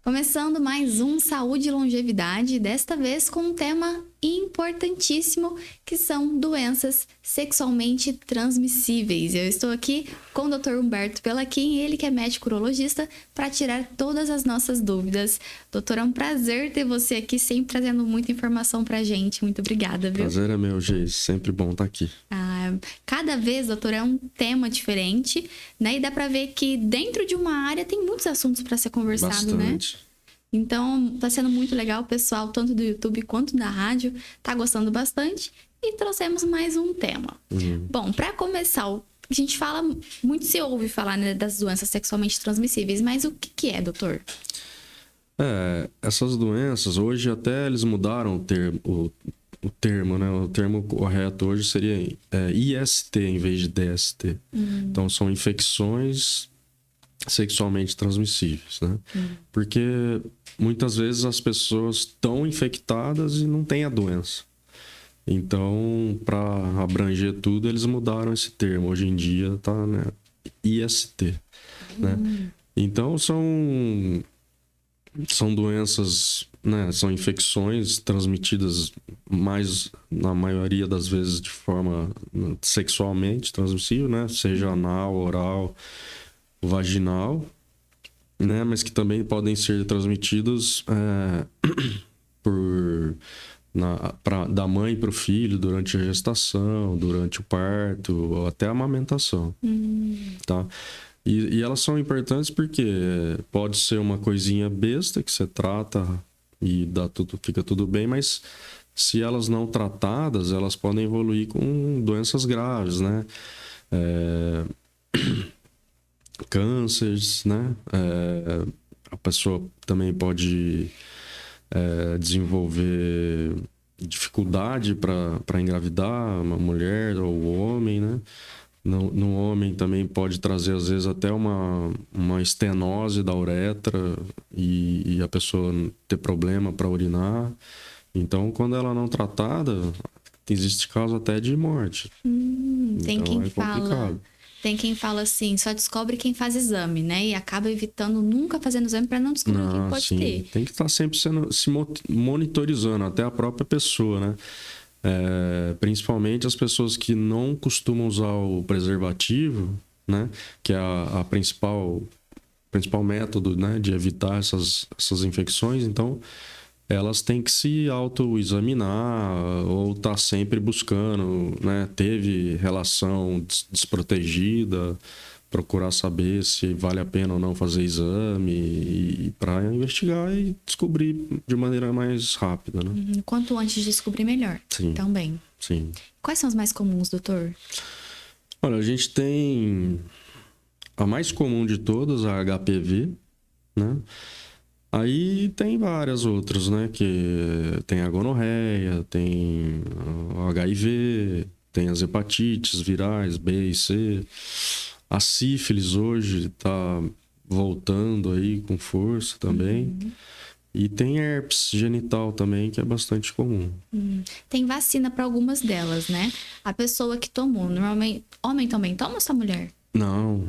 Começando mais um Saúde e Longevidade, desta vez com um tema importantíssimo, que são doenças sexualmente transmissíveis. Eu estou aqui com o Dr. Humberto Pelaquim, ele que é médico urologista, para tirar todas as nossas dúvidas. Doutor, é um prazer ter você aqui, sempre trazendo muita informação pra gente. Muito obrigada, viu? Prazer é meu, Geis. Sempre bom estar aqui. Cada vez, doutor, é um tema diferente, né? E dá pra ver que dentro de uma área tem muitos assuntos para ser conversado, Bastante. né? Então, tá sendo muito legal, o pessoal, tanto do YouTube quanto da rádio, tá gostando bastante. E trouxemos mais um tema. Bom, para começar, a gente fala, muito se ouve falar, né, das doenças sexualmente transmissíveis, mas o que é, doutor? Essas doenças, hoje até eles mudaram o termo, né? O termo correto hoje seria IST em vez de DST. Então, são infecções sexualmente transmissíveis, né? Porque muitas vezes as pessoas estão infectadas e não têm a doença. Então, para abranger tudo, eles mudaram esse termo. Hoje em dia tá, né, IST, né? Então, são doenças, né, são infecções transmitidas na maioria das vezes de forma sexualmente transmissível, né? Seja anal, oral, vaginal, né? Mas que também podem ser transmitidos da mãe para o filho durante a gestação, durante o parto ou até a amamentação, tá? E elas são importantes porque pode ser uma coisinha besta que você trata e fica tudo bem, mas se elas não tratadas, elas podem evoluir com doenças graves, né? Cânceres, né? A pessoa também pode desenvolver dificuldade para engravidar, uma mulher ou o homem, né? No homem também pode trazer, às vezes, até uma estenose da uretra e a pessoa ter problema para urinar. Então, quando ela não tratada, existe caso até de morte. Tem então, quem fala... Tem quem fala assim, só descobre quem faz exame, né? E acaba evitando nunca fazendo exame para não descobrir o que pode ter. Tem que estar sempre se monitorizando, até a própria pessoa, né? Principalmente as pessoas que não costumam usar o preservativo, né? Que é a principal método, né, de evitar essas infecções. Então, elas têm que se autoexaminar ou estar sempre buscando, né? Teve relação desprotegida, procurar saber se vale a pena ou não fazer exame e para investigar e descobrir de maneira mais rápida, né? Quanto antes de descobrir, melhor. Sim. Também. Sim. Quais são os mais comuns, doutor? Olha, a gente tem a mais comum de todas, a HPV, né? Aí tem várias outras, né? Que tem a gonorreia, tem o HIV, tem as hepatites virais B e C. A sífilis hoje está voltando aí com força também. E tem herpes genital também, que é bastante comum. Tem vacina para algumas delas, né? A pessoa que tomou, normalmente... Homem também toma ou só mulher? Não.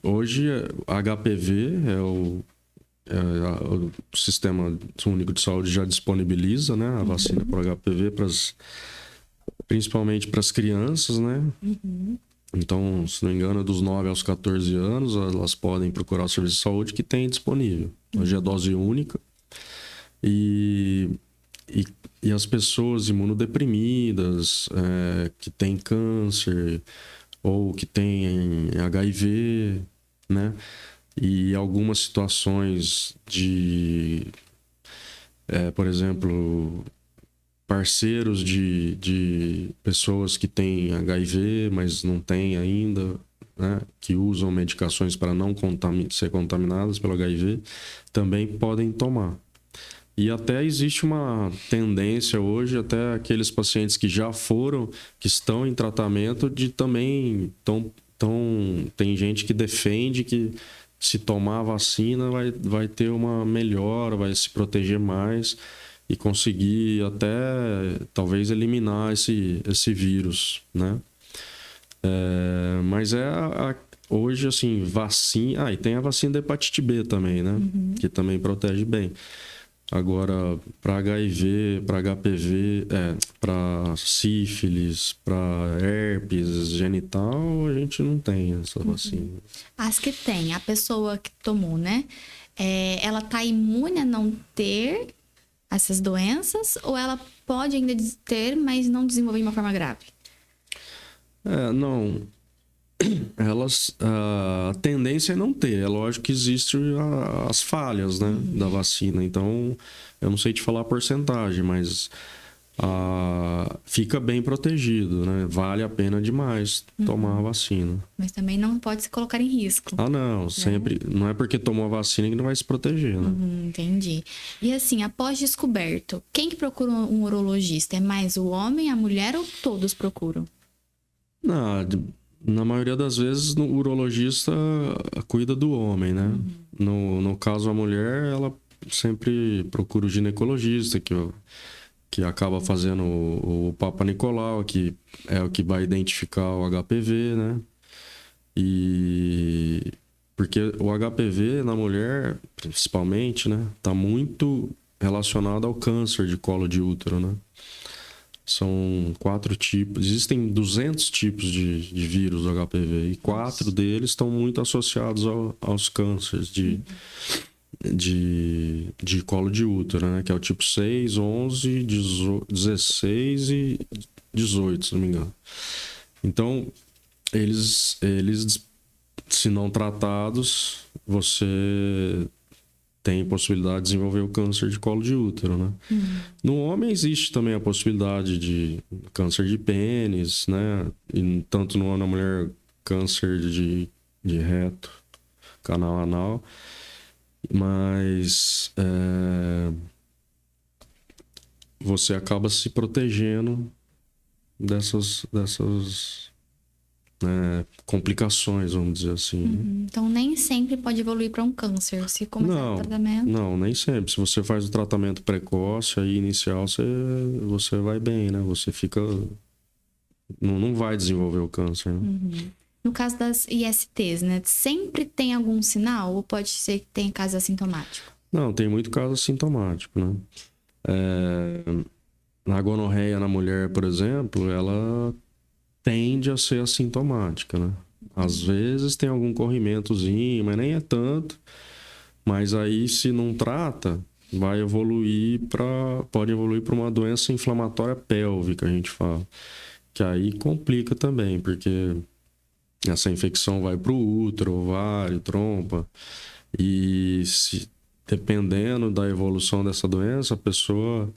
Hoje, HPV o Sistema Único de Saúde já disponibiliza, né, a vacina para HPV principalmente para as crianças, né? Então, se não me engano, dos 9 aos 14 anos, elas podem procurar o serviço de saúde que tem disponível. Hoje é dose única. E as pessoas imunodeprimidas, que têm câncer ou que têm HIV, né? E algumas situações de, por exemplo, parceiros de pessoas que têm HIV, mas não têm ainda, né? Que usam medicações para não ser contaminadas pelo HIV, também podem tomar. E até existe uma tendência hoje, até aqueles pacientes que já foram, que estão em tratamento, de também... tem gente que defende que se tomar a vacina vai ter uma melhora, vai se proteger mais e conseguir até talvez eliminar esse vírus, né? Mas hoje, assim, vacina... e tem a vacina da hepatite B também, né? Que também protege bem. Agora, para HIV, para HPV, para sífilis, para herpes genital, a gente não tem essa vacina. As que tem, a pessoa que tomou, né? Ela tá imune a não ter essas doenças? Ou ela pode ainda ter, mas não desenvolver de uma forma grave? Não. A tendência é não ter. É lógico que existem as falhas, né, da vacina. Então, eu não sei te falar a porcentagem, mas fica bem protegido, né? Vale a pena demais tomar a vacina. Mas também não pode se colocar em risco. Não. Sempre. Não é porque tomou a vacina que não vai se proteger, né? Entendi. E assim, após descoberto, quem que procura um urologista? É mais o homem, a mulher ou todos procuram? Na maioria das vezes, o urologista cuida do homem, né? No caso, a mulher, ela sempre procura o ginecologista, que acaba fazendo o Papa Nicolau, que é o que vai identificar o HPV, né? Porque o HPV na mulher, principalmente, né? Tá muito relacionado ao câncer de colo de útero, né? São 4 tipos. Existem 200 tipos de vírus do HPV e 4 deles estão muito associados aos cânceres de colo de útero, né? Que é o tipo 6, 11, 16 e 18, se não me engano. Então, eles se não tratados, você tem possibilidade de desenvolver o câncer de colo de útero, né? No homem existe também a possibilidade de câncer de pênis, né? E tanto no homem na mulher, câncer de reto, canal anal. Mas você acaba se protegendo dessas complicações, vamos dizer assim. Então, nem sempre pode evoluir para um câncer. Se começar o tratamento... Não, nem sempre. Se você faz o tratamento precoce, aí inicial, você vai bem, né? Você fica... Não vai desenvolver o câncer, né? No caso das ISTs, né? Sempre tem algum sinal? Ou pode ser que tenha caso assintomático? Não, tem muito caso assintomático, né? Na gonorreia na mulher, por exemplo, ela tende a ser assintomática, né? Às vezes tem algum corrimentozinho, mas nem é tanto. Mas aí, se não trata, pode evoluir para uma doença inflamatória pélvica, a gente fala. Que aí complica também, porque essa infecção vai para o útero, ovário, trompa. E dependendo da evolução dessa doença, a pessoa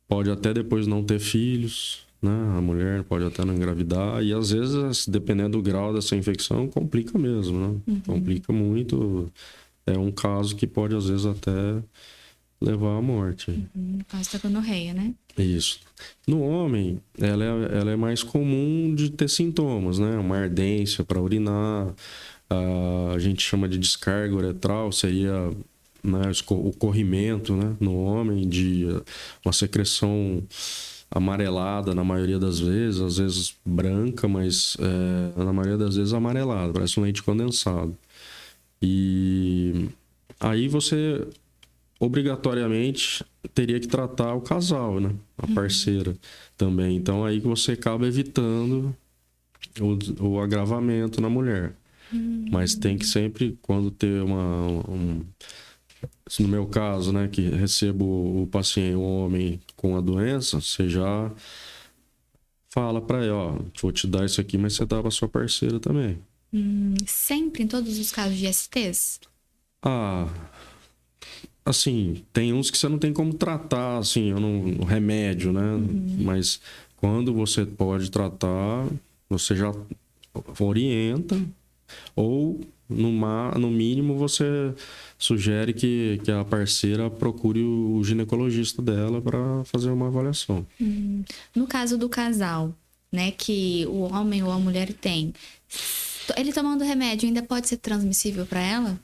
pode até depois não ter filhos, né? A mulher pode até não engravidar. E às vezes, dependendo do grau dessa infecção, complica mesmo, né? Complica muito. É um caso que pode, às vezes, até levar à morte. No caso da gonorreia, né? Isso. No homem, ela é mais comum de ter sintomas, né? Uma ardência para urinar, a gente chama de descarga uretral, seria, né, o corrimento, né, no homem, de uma secreção amarelada na maioria das vezes, às vezes branca, mas na maioria das vezes amarelada, parece um leite condensado. E aí você obrigatoriamente teria que tratar o casal, né? A parceira também. Então aí você acaba evitando o agravamento na mulher. Mas tem que sempre, quando ter no meu caso, né, que recebo o paciente, o homem com a doença, você já fala para ele, ó, vou te dar isso aqui, mas você dá pra sua parceira também. Sempre em todos os casos de STs? Assim, tem uns que você não tem como tratar, assim, no remédio, né? Mas quando você pode tratar, você já orienta, ou no mínimo você sugere que a parceira procure o ginecologista dela para fazer uma avaliação. No caso do casal, né, que o homem ou a mulher tem, ele tomando remédio ainda pode ser transmissível para ela?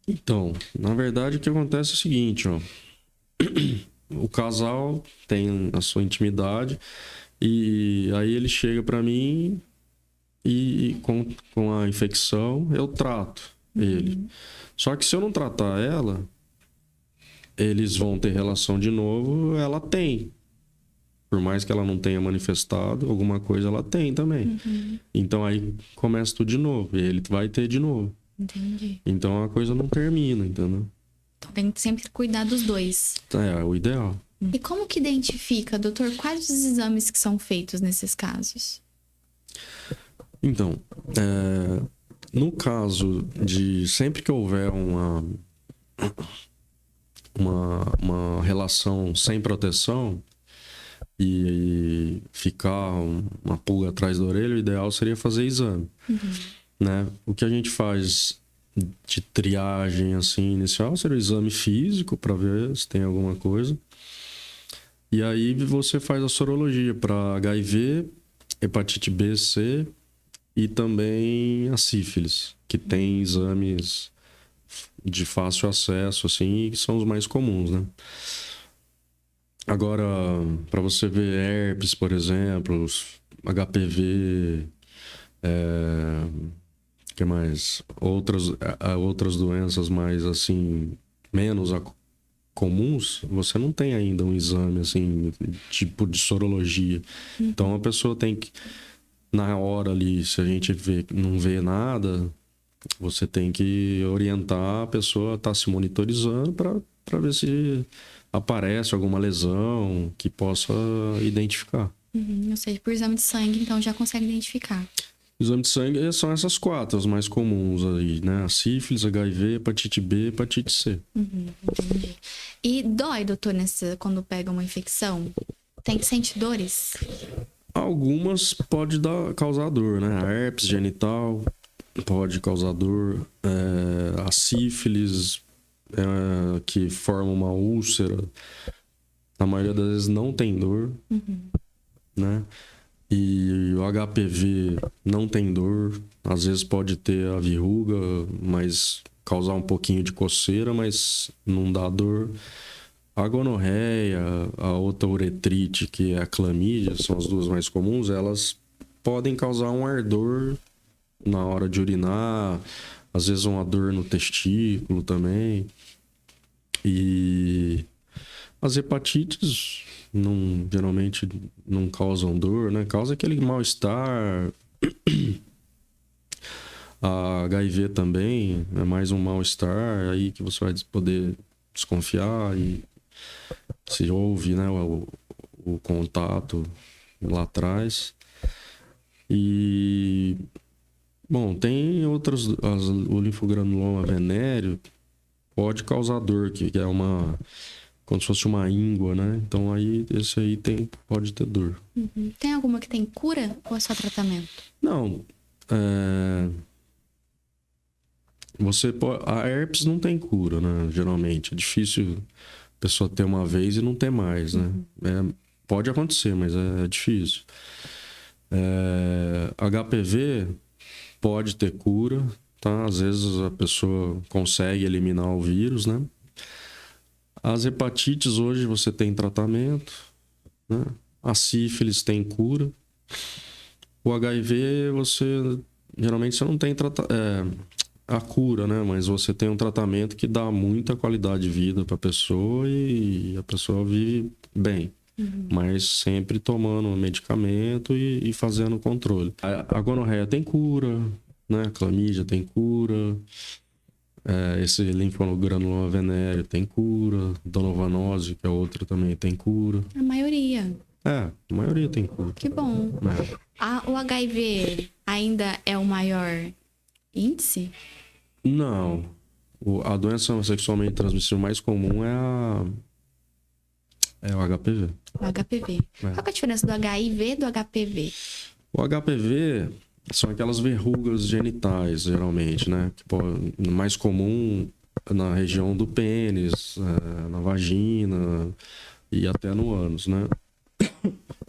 Então, na verdade, o que acontece é o seguinte, ó. O casal tem a sua intimidade e aí ele chega para mim e com a infecção eu trato ele. Só que se eu não tratar ela, eles vão ter relação de novo, ela tem. Por mais que ela não tenha manifestado, alguma coisa ela tem também. Então aí começa tudo de novo, e ele vai ter de novo. Entendi. Então a coisa não termina, entendeu? Então tem que sempre cuidar dos dois. É o ideal. E como que identifica, doutor, quais os exames que são feitos nesses casos? Então, no caso de sempre que houver uma relação sem proteção e ficar uma pulga atrás da orelha, o ideal seria fazer exame. Né? O que a gente faz de triagem assim, inicial seria o exame físico para ver se tem alguma coisa. E aí você faz a sorologia para HIV, hepatite B, C e também a sífilis, que tem exames de fácil acesso, assim, que são os mais comuns, né? Agora, para você ver herpes, por exemplo, HPV, que mais? Outras doenças mais, assim, menos comuns, você não tem ainda um exame, assim, tipo de sorologia. Então, a pessoa tem que, na hora ali, se a gente não vê nada, você tem que orientar a pessoa a estar se monitorizando para ver se aparece alguma lesão que possa identificar. Ou seja, por exame de sangue, então já consegue identificar. Exame de sangue são essas 4, as mais comuns aí, né? A sífilis, HIV, hepatite B, hepatite C. Entendi. E dói, doutor, quando pega uma infecção? Sente dores? Algumas pode causar dor, né? A herpes genital pode causar dor. A sífilis, que forma uma úlcera, na maioria das vezes não tem dor, né? E o HPV não tem dor. Às vezes pode ter a verruga, mas causar um pouquinho de coceira, mas não dá dor. A gonorreia, a outra uretrite, que é a clamídia, são as duas mais comuns, elas podem causar um ardor na hora de urinar, às vezes uma dor no testículo também. E as hepatites geralmente não causam dor, né? Causa aquele mal-estar. A HIV também é mais um mal-estar aí que você vai poder desconfiar e se houve, né, o contato lá atrás. E bom, tem outras, o linfogranuloma venéreo pode causar dor, que é como se fosse uma íngua, né? Então aí esse aí pode ter dor. Tem alguma que tem cura ou é só tratamento? Não, a herpes não tem cura, né? Geralmente é difícil a pessoa ter uma vez e não ter mais, né? Pode acontecer, mas é difícil. HPV pode ter cura, tá? Às vezes a pessoa consegue eliminar o vírus, né? As hepatites hoje você tem tratamento, né? A sífilis tem cura. O HIV geralmente você não tem a cura, né? Mas você tem um tratamento que dá muita qualidade de vida para a pessoa e a pessoa vive bem. Mas sempre tomando medicamento e fazendo controle. A gonorreia tem cura, né? A clamídia tem cura. Esse linfogranuloma venéreo tem cura. Donovanose, que é outra, também tem cura. A maioria. A maioria tem cura. Que bom. O HIV ainda é o maior índice? Não. A doença sexualmente transmissível mais comum é o HPV. O HPV. Qual que é a diferença do HIV e do HPV? O HPV são aquelas verrugas genitais, geralmente, né? Mais comum na região do pênis, na vagina e até no ânus, né?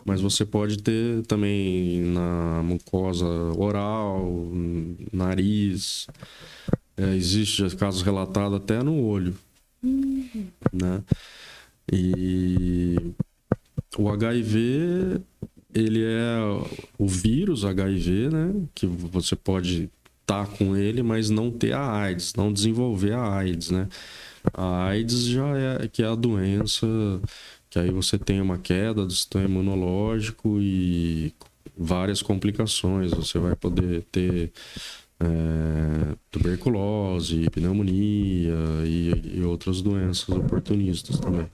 Mas você pode ter também na mucosa oral, nariz. Existe casos relatados até no olho, né? E o HIV ele é o vírus HIV, né? Que você pode estar com ele, mas não ter a AIDS, não desenvolver a AIDS, né? A AIDS já é que é a doença que aí você tem uma queda do sistema imunológico e várias complicações. Você vai poder ter tuberculose, pneumonia e outras doenças oportunistas também.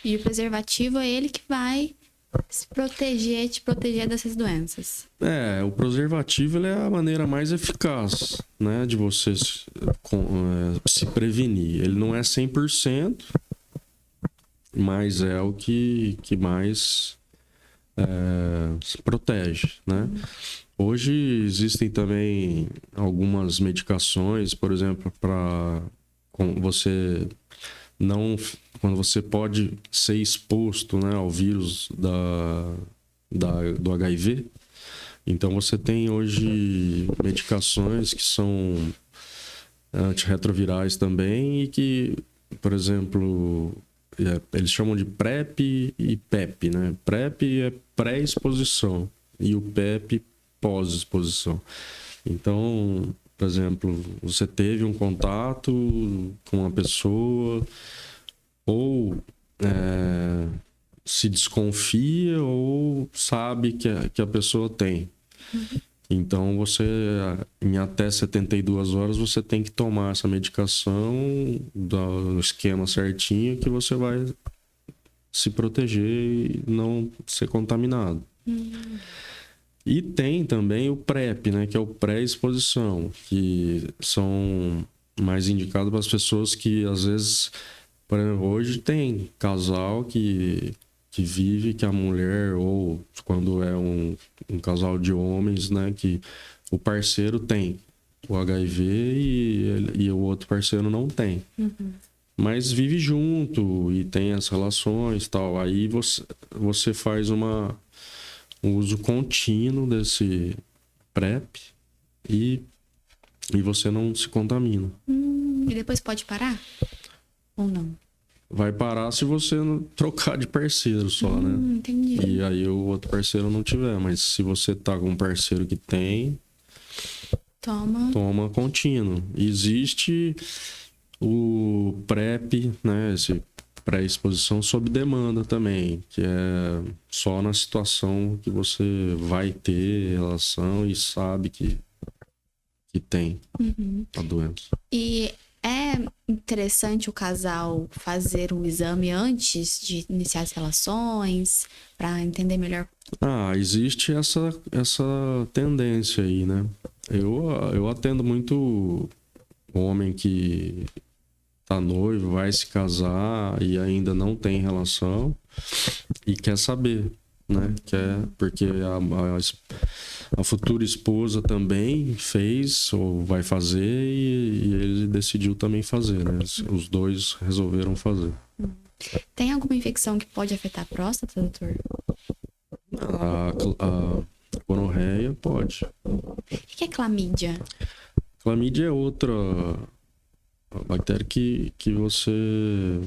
E o preservativo é ele que vai te proteger dessas doenças. O preservativo ele é a maneira mais eficaz, né, de você se prevenir. Ele não é 100%, mas é o que mais se protege, né? Hoje existem também algumas medicações, por exemplo, para você não, quando você pode ser exposto, né, ao vírus do HIV. Então você tem hoje medicações que são antirretrovirais também e que, por exemplo, eles chamam de PrEP e PEP, né? PrEP é pré-exposição e o PEP pós-exposição. Então, por exemplo, você teve um contato com uma pessoa ou se desconfia ou sabe que a pessoa tem. Então, você, em até 72 horas, você tem que tomar essa medicação no esquema certinho que você vai se proteger e não ser contaminado. E tem também o PrEP, né, que é o pré-exposição, que são mais indicados para as pessoas que, às vezes, por exemplo, hoje tem casal que vive, que a mulher, ou quando é um casal de homens, né, que o parceiro tem o HIV e o outro parceiro não tem. Mas vive junto e tem as relações e tal. Aí você faz um uso contínuo desse PrEP e você não se contamina. E depois pode parar? Ou não? Vai parar se você não trocar de parceiro só, né? Entendi. E aí o outro parceiro não tiver. Mas se você tá com um parceiro que tem, toma contínuo. Existe o PrEP, né? Esse pré-exposição sob demanda também, que é só na situação que você vai ter relação e sabe que tem a doença. E é interessante o casal fazer um exame antes de iniciar as relações, para entender melhor? Existe essa tendência aí, né? Eu atendo muito homem que tá noivo, vai se casar e ainda não tem relação e quer saber, né? Porque a futura esposa também fez ou vai fazer e ele decidiu também fazer, né? Os dois resolveram fazer. Tem alguma infecção que pode afetar a próstata, doutor? A gonorreia pode. O que é clamídia? Clamídia é outra bactéria que você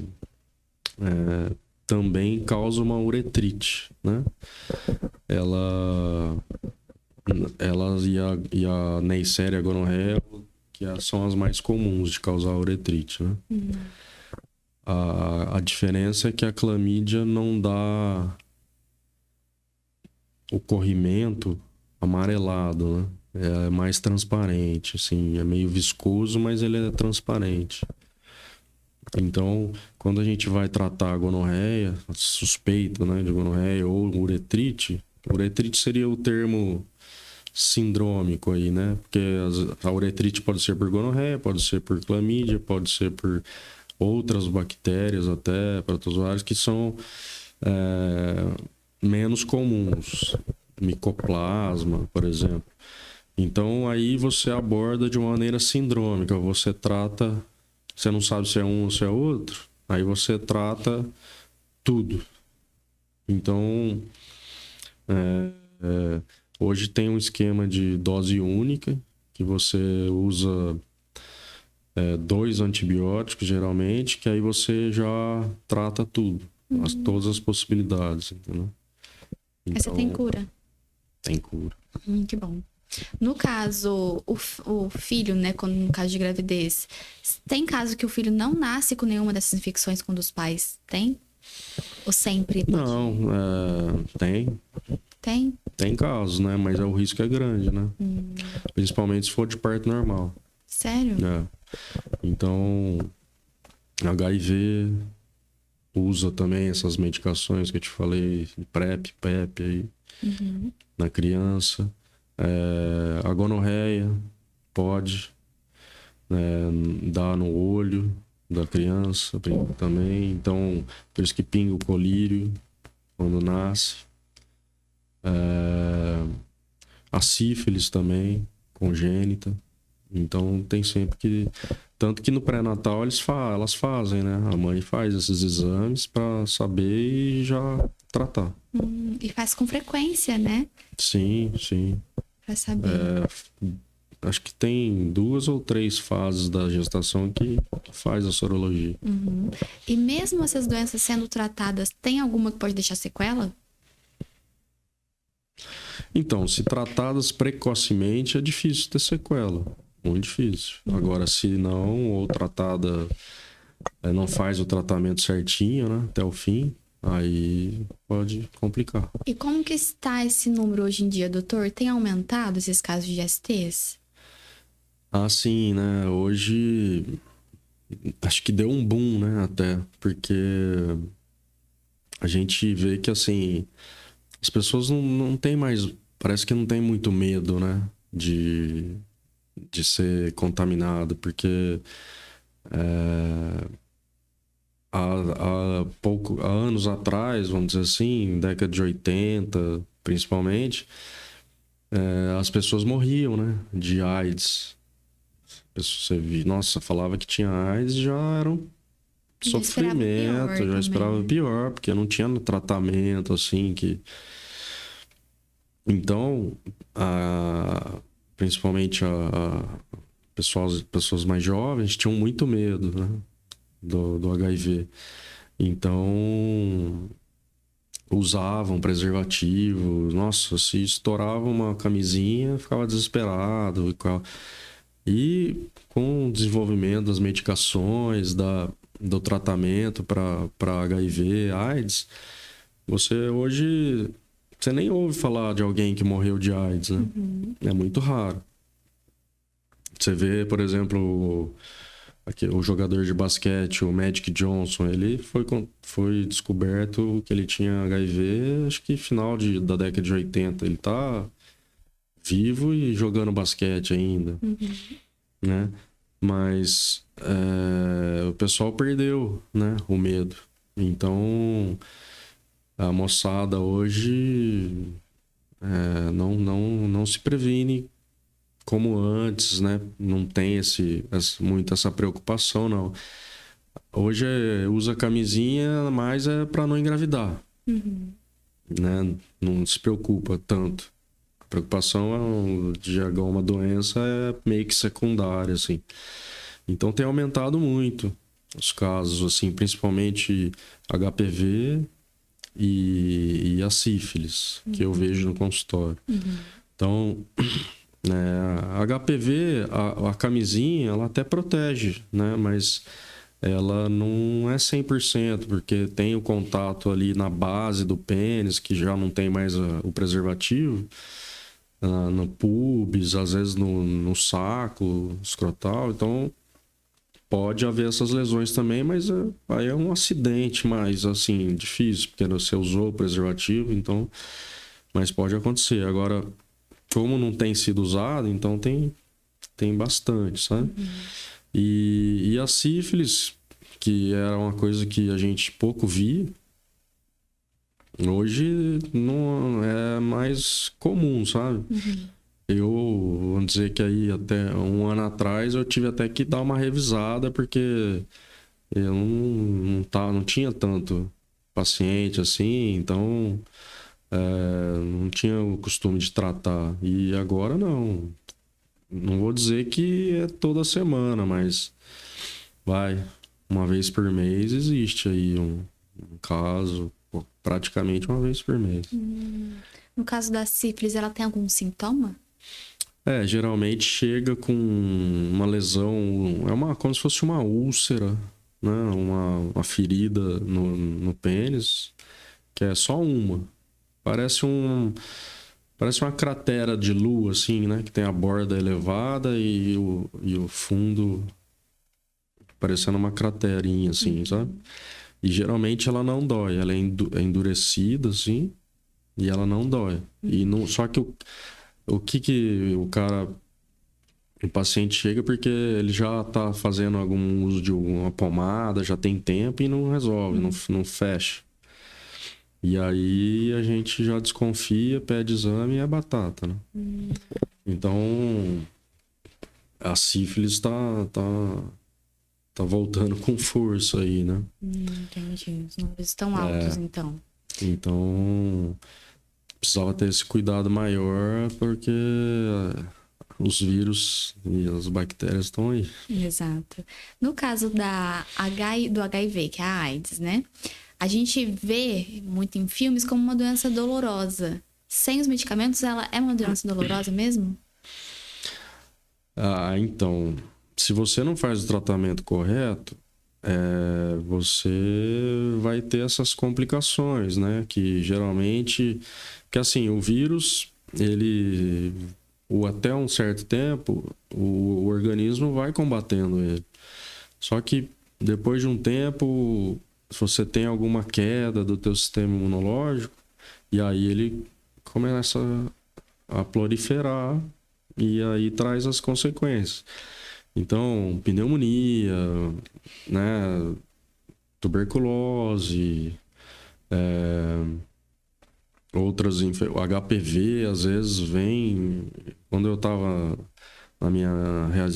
também causa uma uretrite, né? Ela e a Neisseria gonorreia, que são as mais comuns de causar uretrite, né? A diferença é que a clamídia não dá o corrimento amarelado, né? É mais transparente, assim, é meio viscoso, mas ele é transparente. Então, quando a gente vai tratar a gonorreia, suspeita, né, de gonorreia ou uretrite seria o termo sindrômico aí, né? Porque a uretrite pode ser por gonorreia, pode ser por clamídia, pode ser por outras bactérias até, protozoários, que são menos comuns. Micoplasma, por exemplo. Então, aí você aborda de uma maneira sindrômica. Você trata... Você não sabe se é um ou se é outro. Aí você trata tudo. Então, hoje tem um esquema de dose única, que você usa 2 antibióticos, geralmente, que aí você já trata tudo. Todas as possibilidades, entendeu? Essa tem cura? Tem cura. Que bom. No caso, o filho, né, quando no caso de gravidez, tem caso que o filho não nasce com nenhuma dessas infecções quando os pais têm? Ou sempre? Não, tem. Tem? Tem casos, né? Mas o risco é grande, né? Principalmente se for de parto normal. Sério? Então, HIV usa também essas medicações que eu te falei, PrEP, PEP aí, na criança. A gonorreia pode dar no olho da criança também. Então, por isso que pinga o colírio quando nasce. A sífilis também, congênita. Então, tem sempre que... Tanto que no pré-natal elas fazem, né? A mãe faz esses exames para saber e já tratar. E faz com frequência, né? Sim, sim. Pra saber. Acho que tem 2 ou 3 fases da gestação que faz a sorologia. E mesmo essas doenças sendo tratadas, tem alguma que pode deixar sequela? Então, se tratadas precocemente, é difícil ter sequela. Muito difícil. Agora, se não, ou tratada não faz o tratamento certinho, né? Até o fim, aí pode complicar. E como que está esse número hoje em dia, doutor? Tem aumentado esses casos de STs? Sim, né? Hoje, acho que deu um boom, né? Até, porque a gente vê que, assim, as pessoas não têm mais... Parece que não tem muito medo, né? De ser contaminado, porque há anos atrás, vamos dizer assim, década de 80, principalmente, as pessoas morriam, né? De AIDS. Você nossa, falava que tinha AIDS, já era um sofrimento, já esperava pior, porque não tinha tratamento, assim, que... Então, principalmente pessoas mais jovens tinham muito medo, né? do HIV. Então, usavam preservativo. Nossa, se estourava uma camisinha, ficava desesperado. E com o desenvolvimento das medicações, do tratamento para HIV, AIDS, hoje você nem ouve falar de alguém que morreu de AIDS, né? É muito raro. Você vê, por exemplo, o jogador de basquete, o Magic Johnson, ele foi descoberto que ele tinha HIV, acho que final da década de 80. Ele tá vivo e jogando basquete ainda, né? Mas o pessoal perdeu, né, o medo. Então, a moçada hoje não se previne como antes, né? Não tem muito essa preocupação, não. Hoje usa camisinha, mas é para não engravidar, né? Não se preocupa tanto. A preocupação de alguma doença é meio que secundária, assim. Então tem aumentado muito os casos, assim, principalmente HPV e a sífilis, que eu vejo no consultório. Então, a HPV, a camisinha, ela até protege, né? Mas ela não é 100%, porque tem o contato ali na base do pênis, que já não tem mais o preservativo, no pubis, às vezes no saco escrotal. Então, pode haver essas lesões também, mas aí é um acidente mais, assim, difícil, porque você usou o preservativo, então... Mas pode acontecer. Agora, como não tem sido usado, então tem bastante, sabe? E a sífilis, que era uma coisa que a gente pouco via, hoje não é mais comum, sabe? Vamos dizer que aí até um ano atrás eu tive até que dar uma revisada, porque eu não tinha tanto paciente assim, então não tinha o costume de tratar. E agora não. Não vou dizer que é toda semana, mas uma vez por mês existe aí um caso praticamente uma vez por mês. No caso da sífilis, ela tem algum sintoma? Geralmente chega com uma lesão, como se fosse uma úlcera, né? Uma ferida no pênis, que é só uma. Parece uma cratera de lua, assim, né? Que tem a borda elevada e o fundo parecendo uma craterinha, assim, sabe? E geralmente ela não dói, ela é endurecida, assim, e ela não dói. Só que o paciente chega porque ele já tá fazendo algum uso de uma pomada, já tem tempo e não resolve, não fecha. E aí a gente já desconfia, pede exame e é batata, né? Então, a sífilis tá voltando com força aí, né? Entendi. Os números estão altos, então. Então, precisava ter esse cuidado maior, porque os vírus e as bactérias estão aí. Exato. No caso do HIV, que é a AIDS, né? A gente vê muito em filmes como uma doença dolorosa. Sem os medicamentos, ela é uma doença dolorosa mesmo? Então, se você não faz o tratamento correto, você vai ter essas complicações, né? Que geralmente... Porque assim, o vírus, até um certo tempo, o organismo vai combatendo ele. Só que depois de um tempo, se você tem alguma queda do teu sistema imunológico, e aí ele começa a proliferar e aí traz as consequências. Então, pneumonia, né, tuberculose, o HPV às vezes vem. Quando eu estava na minha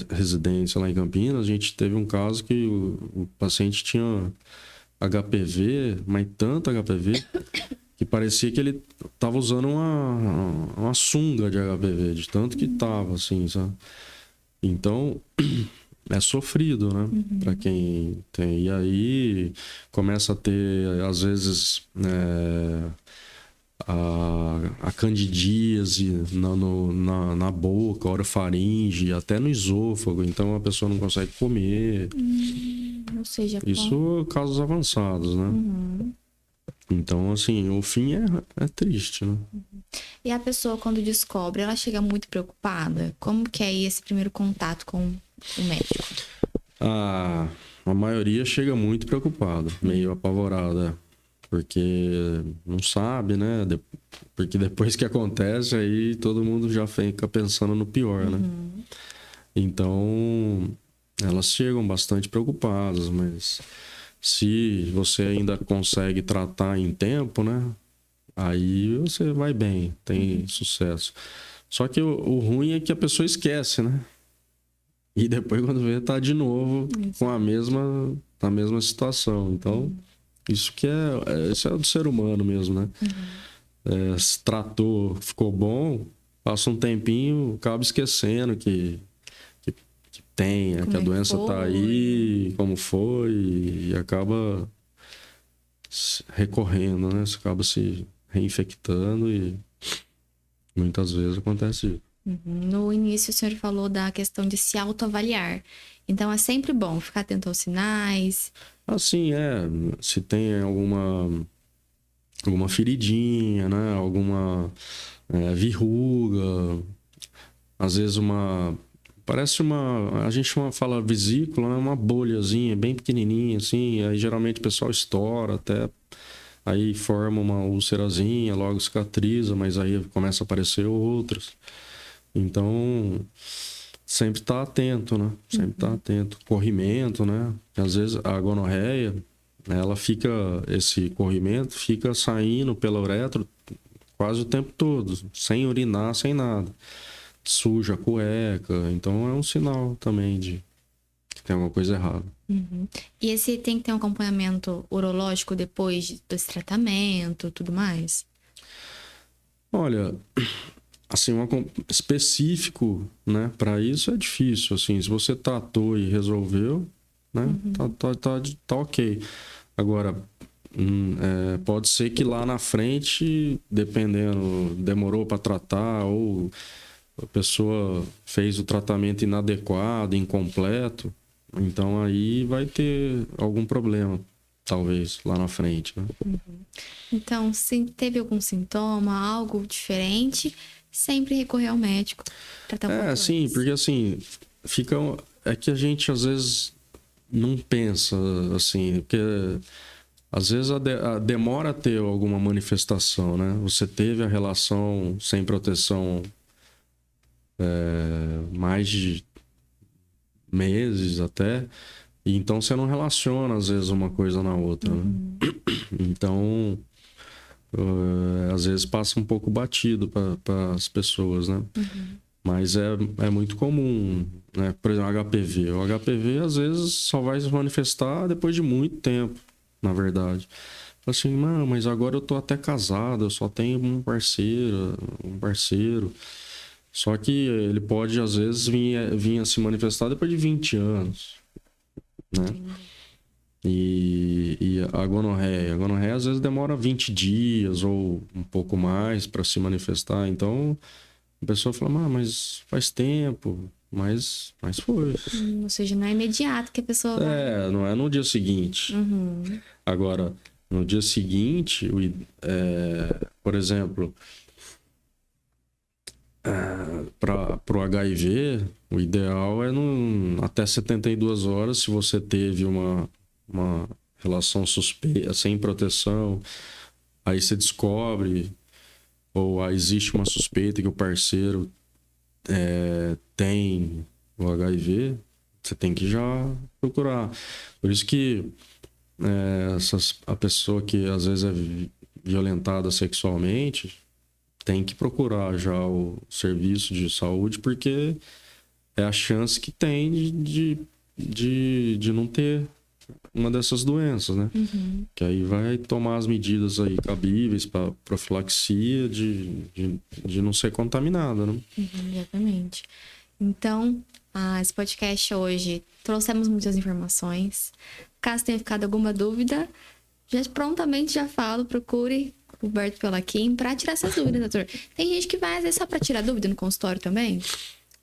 residência lá em Campinas, a gente teve um caso que o paciente tinha HPV, mas tanto HPV, que parecia que ele estava usando uma sunga de HPV, de tanto que estava, assim, sabe? Então, é sofrido, né? Para quem tem. E aí começa a ter, às vezes, a candidíase na boca, orofaringe, até no esôfago. Então, a pessoa não consegue comer. Ou seja, Isso casos avançados, né? Então, assim, o fim é triste, né? E a pessoa, quando descobre, ela chega muito preocupada? Como que é esse primeiro contato com o médico? A maioria chega muito preocupada, meio apavorada, porque não sabe, né? Porque depois que acontece, aí todo mundo já fica pensando no pior, né? Então, elas chegam bastante preocupadas, mas se você ainda consegue tratar em tempo, né? Aí você vai bem, tem sucesso. Só que o ruim é que a pessoa esquece, né? E depois, quando vê, tá de novo com a mesma situação. Então, isso é do ser humano mesmo, né? Se tratou, ficou bom, passa um tempinho, acaba esquecendo que tem, que a doença tá aí, como foi, e acaba recorrendo, né? Você acaba se reinfectando e muitas vezes acontece isso. No início, o senhor falou da questão de se autoavaliar. Então, é sempre bom ficar atento aos sinais. Assim, se tem alguma feridinha, né? Alguma verruga, às vezes parece a gente fala vesícula, né? Uma bolhazinha bem pequenininha, assim, aí geralmente o pessoal estoura até, aí forma uma úlcerazinha, logo cicatriza, mas aí começa a aparecer outras. Então, sempre tá atento, né? Sempre tá atento. Corrimento, né? Às vezes a gonorreia, esse corrimento fica saindo pela uretra quase o tempo todo, sem urinar, sem nada. Suja a cueca, então é um sinal também de que tem alguma coisa errada. E esse tem que ter um acompanhamento urológico depois desse tratamento, tudo mais? Olha, assim, específico, né, para isso é difícil, assim, se você tratou e resolveu, né, tá ok. Agora, Pode ser que lá na frente, dependendo, demorou para tratar ou a pessoa fez o tratamento inadequado, incompleto, então aí vai ter algum problema, talvez, lá na frente, né? Então, se teve algum sintoma, algo diferente, sempre recorrer ao médico. Sim, porque assim, é que a gente às vezes não pensa assim, porque às vezes demora a ter alguma manifestação, né? Você teve a relação sem proteção mais de meses até, e então você não relaciona às vezes uma coisa na outra, né? Então, às vezes passa um pouco batido para as pessoas, né? Mas é muito comum, né? Por exemplo, HPV. O HPV às vezes só vai se manifestar depois de muito tempo, na verdade. Assim, não, mas agora eu tô até casado, eu só tenho um parceiro. Só que ele pode, às vezes, vir a se manifestar depois de 20 anos, né? E a gonorreia. A gonorreia, às vezes, demora 20 dias ou um pouco mais para se manifestar. Então, a pessoa fala, mas faz tempo, mas foi. Ou seja, não é imediato que a pessoa vai... Não é no dia seguinte. Agora, no dia seguinte, por exemplo... para o HIV, o ideal é até 72 horas, se você teve uma relação suspeita, sem proteção, aí você descobre, ou existe uma suspeita que o parceiro tem o HIV, você tem que já procurar. Por isso que a pessoa que às vezes é violentada sexualmente tem que procurar já o serviço de saúde, porque é a chance que tem de não ter uma dessas doenças, né? Que aí vai tomar as medidas aí cabíveis para profilaxia de não ser contaminada, né? Exatamente. Então, esse podcast hoje trouxemos muitas informações. Caso tenha ficado alguma dúvida, prontamente já falo, procure o Humberto Pelaquim para tirar essas dúvidas, doutor. Tem gente que vai, às vezes, só para tirar dúvida no consultório também?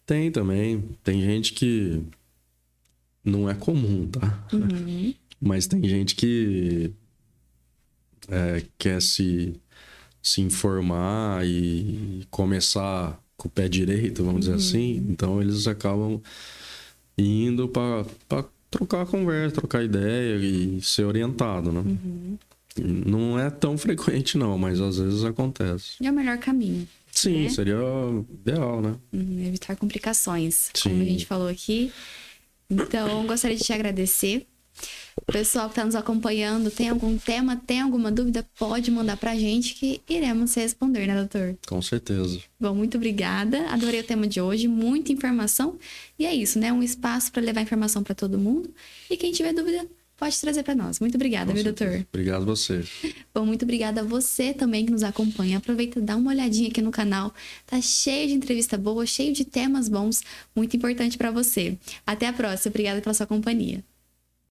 Tem também. Tem gente que não é comum, tá? Mas tem gente que quer se informar e começar com o pé direito, vamos dizer assim. Então, eles acabam indo para trocar conversa, trocar ideia e ser orientado, né? Não é tão frequente, não, mas às vezes acontece. É o melhor caminho. Sim, né? Seria ideal, né? Evitar complicações, Sim. como a gente falou aqui. Então, gostaria de te agradecer. O pessoal que está nos acompanhando, tem algum tema, tem alguma dúvida, pode mandar pra gente que iremos responder, né, doutor? Com certeza. Bom, muito obrigada. Adorei o tema de hoje, muita informação. E é isso, né? Um espaço para levar informação para todo mundo. E quem tiver dúvida, pode trazer para nós. Muito obrigada, viu, doutor? Obrigado a você. Bom, muito obrigada a você também que nos acompanha. Aproveita e dá uma olhadinha aqui no canal. Tá cheio de entrevista boa, cheio de temas bons, muito importante para você. Até a próxima. Obrigada pela sua companhia.